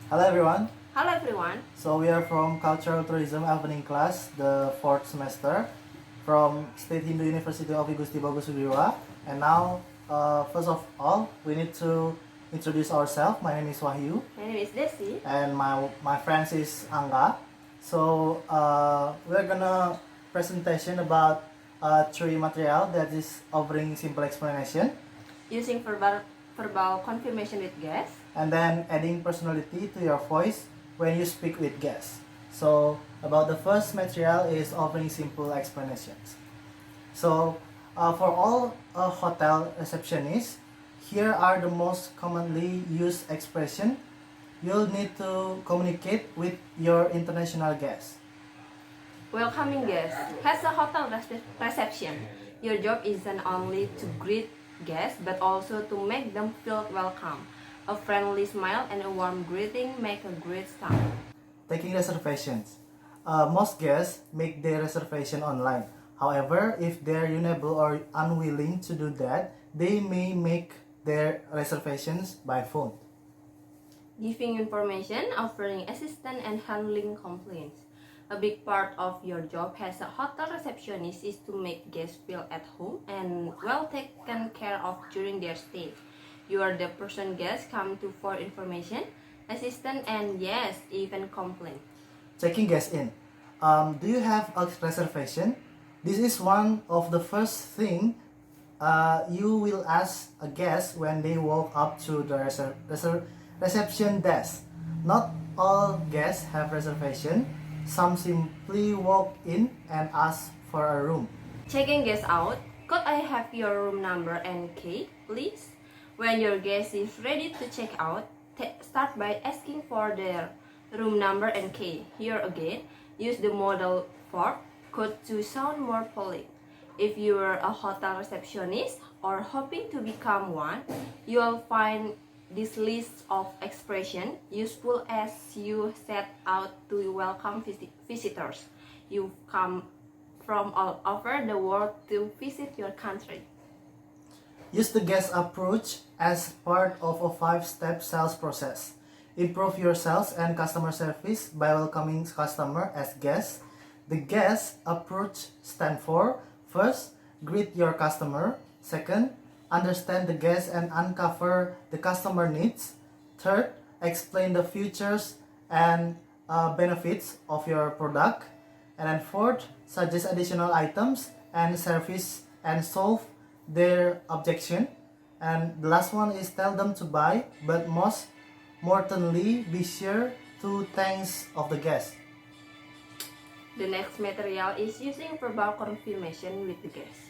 Hello everyone. Hello everyone. So we are from Cultural Tourism Evening Class, the 4th semester, from State Hindu University of Gusti Bagusudira. And now, first of all, we need to introduce ourselves. My name is Wahyu. My name is Desi. And my friends is Angga. So we're gonna presentation about three material that is offering simple explanation. Using verbal confirmation with guests. And then adding personality to your voice when you speak with guests. So about the first material is offering simple explanations. So for all hotel receptionists, here are the most commonly used expression you'll need to communicate with your international guests. Welcoming guests. As a hotel reception, your job isn't only to greet guests but also to make them feel welcome. A friendly smile and a warm greeting make a great start. Taking reservations. Most guests make their reservation online. However, if they're unable or unwilling to do that, they may make their reservations by phone. Giving information, offering assistance, and handling complaints. A big part of your job as a hotel receptionist is to make guests feel at home and well taken care of during their stay. You are the person guests come to for information, assistance, and yes, even complaint. Checking guests in. Do you have a reservation? This is one of the first thing you will ask a guest when they walk up to the reception desk. Not all guests have reservation. Some simply walk in and ask for a room. Checking guests out. Could I have your room number and key, please? When your guest is ready to check out, start by asking for their room number and key. Here again, use the modal verb could to sound more polite. If you are a hotel receptionist or hoping to become one, you will find this list of expressions useful as you set out to welcome visitors. You come from all over the world to visit your country. Use the guest approach as part of a 5-step sales process. Improve your sales and customer service by welcoming customer as guests. The guest approach stand for: first, greet your customer; second, understand the guest and uncover the customer needs; third, explain the features and benefits of your product; and then fourth, suggest additional items and service and solve their objection. And the last one is tell them to buy, but most importantly, be sure to thanks of the guest. The next material is using verbal confirmation with the guest.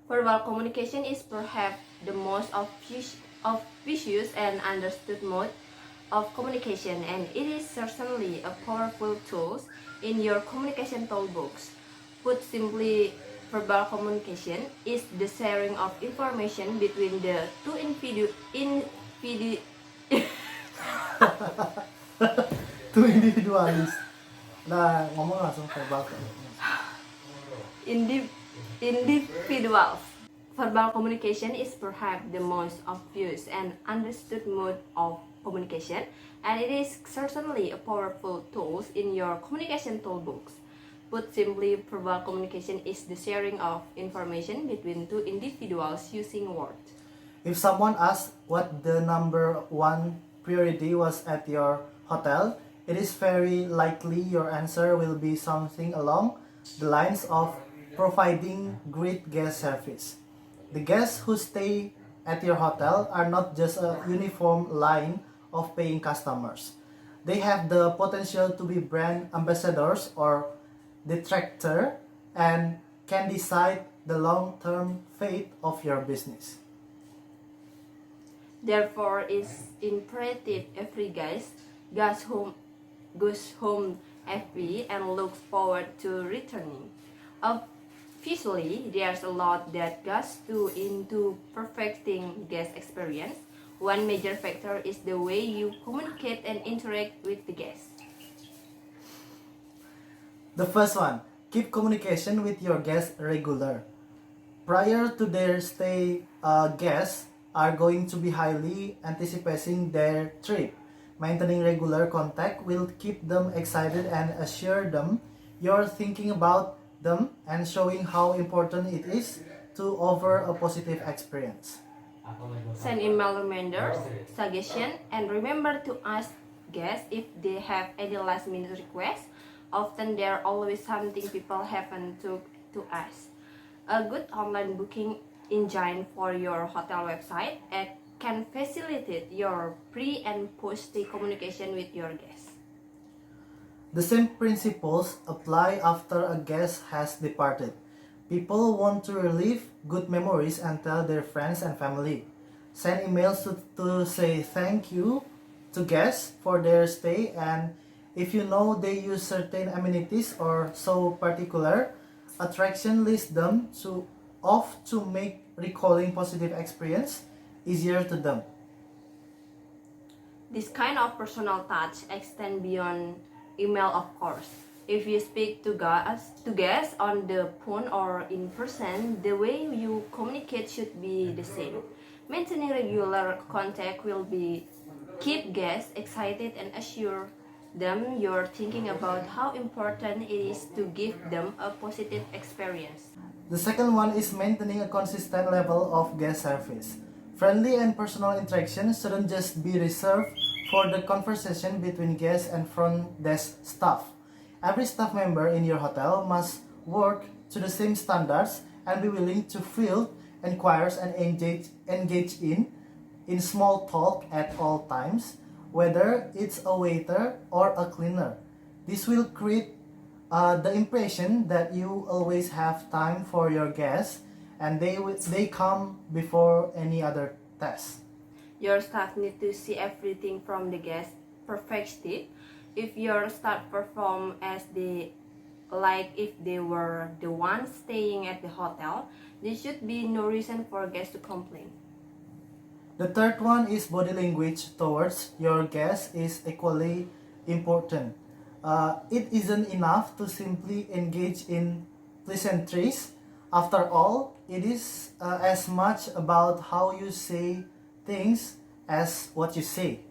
Verbal communication is perhaps the most obvious and understood mode of communication, and it is certainly a powerful tool in your communication toolbox. Put simply, verbal communication is the sharing of information between the two Two individualis. Nah, ngomong langsung verbal. individuals. Verbal communication is perhaps the most obvious and understood mode of communication, and it is certainly a powerful tool in your communication toolbox. Put simply, verbal communication is the sharing of information between two individuals using words. If someone asks what the number one priority was at your hotel, it is very likely your answer will be something along the lines of providing great guest service. The guests who stay at your hotel are not just a uniform line of paying customers. They have the potential to be brand ambassadors or detractor and can decide the long-term fate of your business. Therefore, it's imperative every guest goes home happy and looks forward to returning. Obviously, there's a lot that goes into perfecting guest experience. One major factor is the way you communicate and interact with the guests. The first one, keep communication with your guests regular. Prior to their stay, guests are going to be highly anticipating their trip. Maintaining regular contact will keep them excited and assure them you're thinking about them and showing how important it is to offer a positive experience. Send email reminders, suggestions, and remember to ask guests if they have any last minute requests. Often there are always something people haven't took to ask. A good online booking engine for your hotel website can facilitate your pre and post stay communication with your guests. The same principles apply after a guest has departed. People want to relive good memories and tell their friends and family. Send emails to say thank you to guests for their stay, and if you know they use certain amenities or so particular attraction, list them to make recalling positive experience easier to them. This kind of personal touch extends beyond email, of course. If you speak to guests on the phone or in person, the way you communicate should be the same. Maintaining regular contact will keep guests excited and assure them you're thinking about how important it is to give them a positive experience. The second one is maintaining a consistent level of guest service. Friendly and personal interaction shouldn't just be reserved for the conversation between guests and front desk staff. Every staff member in your hotel must work to the same standards and be willing to field inquiries and engage in small talk at all times, whether it's a waiter or a cleaner. This will create the impression that you always have time for your guests and they come before any other task. Your staff need to see everything from the guest perspective. If your staff perform like if they were the ones staying at the hotel, there should be no reason for guests to complain. The third one is body language towards your guests is equally important. It isn't enough to simply engage in pleasantries. After all, it is as much about how you say things as what you say.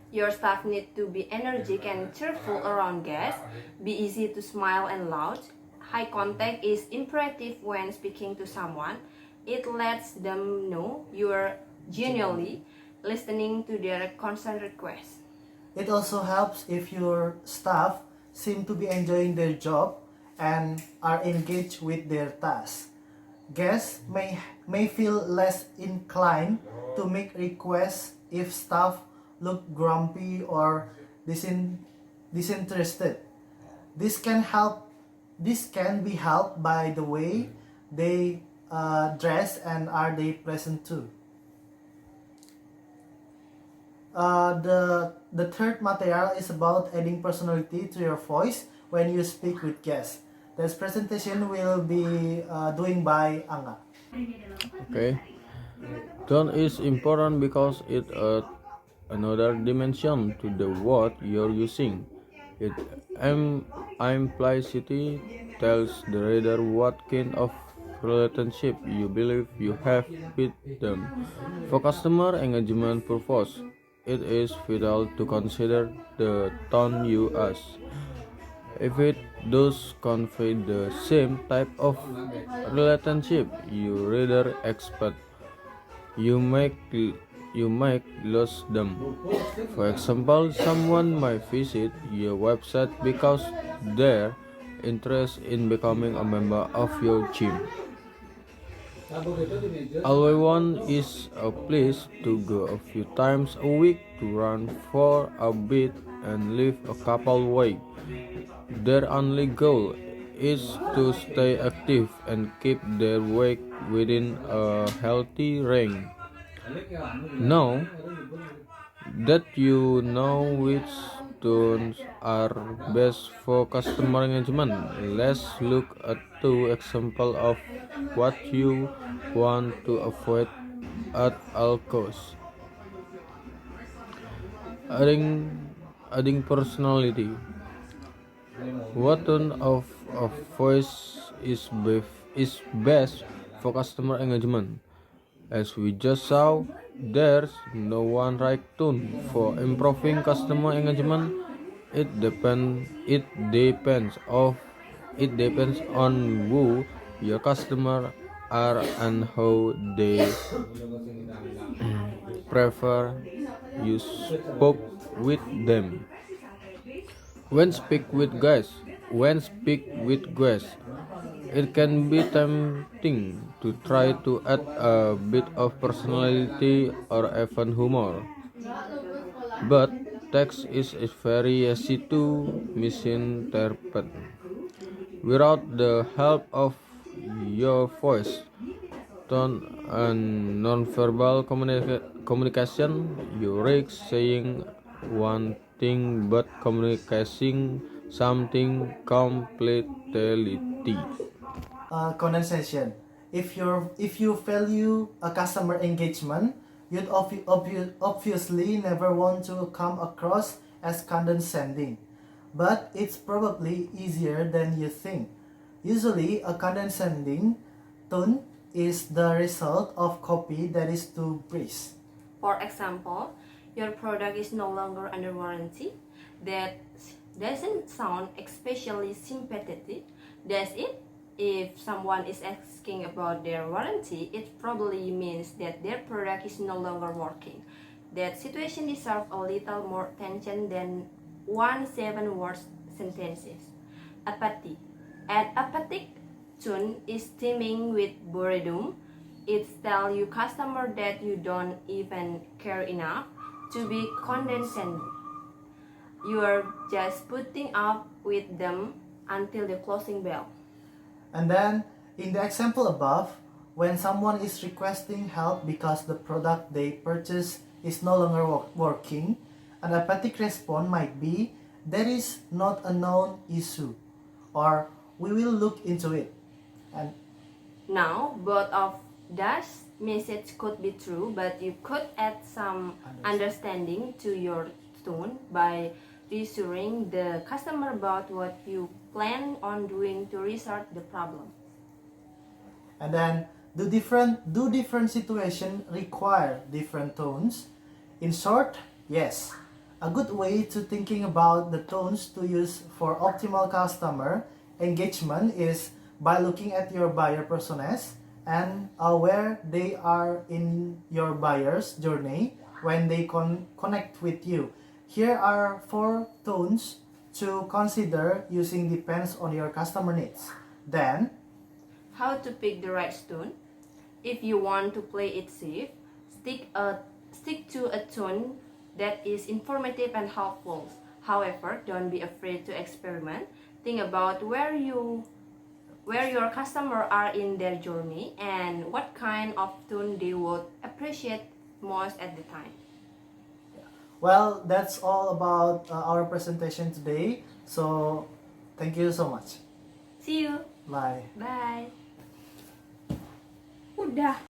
Your staff need to be energetic and cheerful around guests, be easy to smile and loud. High contact is imperative when speaking to someone. It lets them know you are genuinely listening to their constant requests. It also helps if your staff seem to be enjoying their job and are engaged with their tasks. Guests may feel less inclined to make requests if staff look grumpy or disinterested. This can be helped by the way they dress and are they pleasant too. The third material is about adding personality to your voice when you speak with guests. This presentation will be doing by Angga. Okay. Tone is important because it adds another dimension to the word you're using. It implicitly tells the reader what kind of relationship you believe you have with them. For customer engagement purpose, it is vital to consider the tone you use. If it does convey the same type of relationship you reader expect, you might lose them. For example, someone might visit your website because they're interested in becoming a member of your gym. Untitled is a place to go a few times a week to run for a bit and lift a couple weight. Their only goal is to stay active and keep their weight within a healthy range. Now that you know which tones are best for customer engagement, let's look at two examples of what you want to avoid at all costs. Adding personality. What tone of voice is best for customer engagement? As we just saw, there's no one right tune for improving customer engagement. It depends on who your customer are and how they prefer you spoke with them. When speak with guests, it can be tempting to try to add a bit of personality or even humor, but text is very easy to misinterpret. Without the help of your voice, tone, and nonverbal communication, you risk saying one thing but communicating something completely. Condensation. If you value a customer engagement, you'd obviously never want to come across as condescending, but it's probably easier than you think. Usually, a condescending tone is the result of copy that is too brief. For example, your product is no longer under warranty. That doesn't sound especially sympathetic, does it? If someone is asking about their warranty, it probably means that their product is no longer working. That situation deserves a little more attention than 7-word sentences. Apathy. An apathic tone is teeming with boredom. It tells your customer that you don't even care enough to be condescending. You are just putting up with them until the closing bell. And then, in the example above, when someone is requesting help because the product they purchased is no longer working, an apathic response might be, "That is not a known issue," or "We will look into it." And Now, both of those messages could be true, but you could add some understanding to your tone by reassuring the customer about what you plan on doing to resolve the problem. And then, do different situations require different tones? In short, yes. A good way to thinking about the tones to use for optimal customer engagement is by looking at your buyer personas and where they are in your buyer's journey when they connect with you. Here are 4 tones to consider using depends on your customer needs. Then, How to pick the right tone? If you want to play it safe, stick to a tone that is informative and helpful. However, don't be afraid to experiment. Think about where your customer are in their journey and what kind of tone they would appreciate most at the time. well, that's all about our presentation today. So, thank you so much. See you. Bye. Bye. Udah.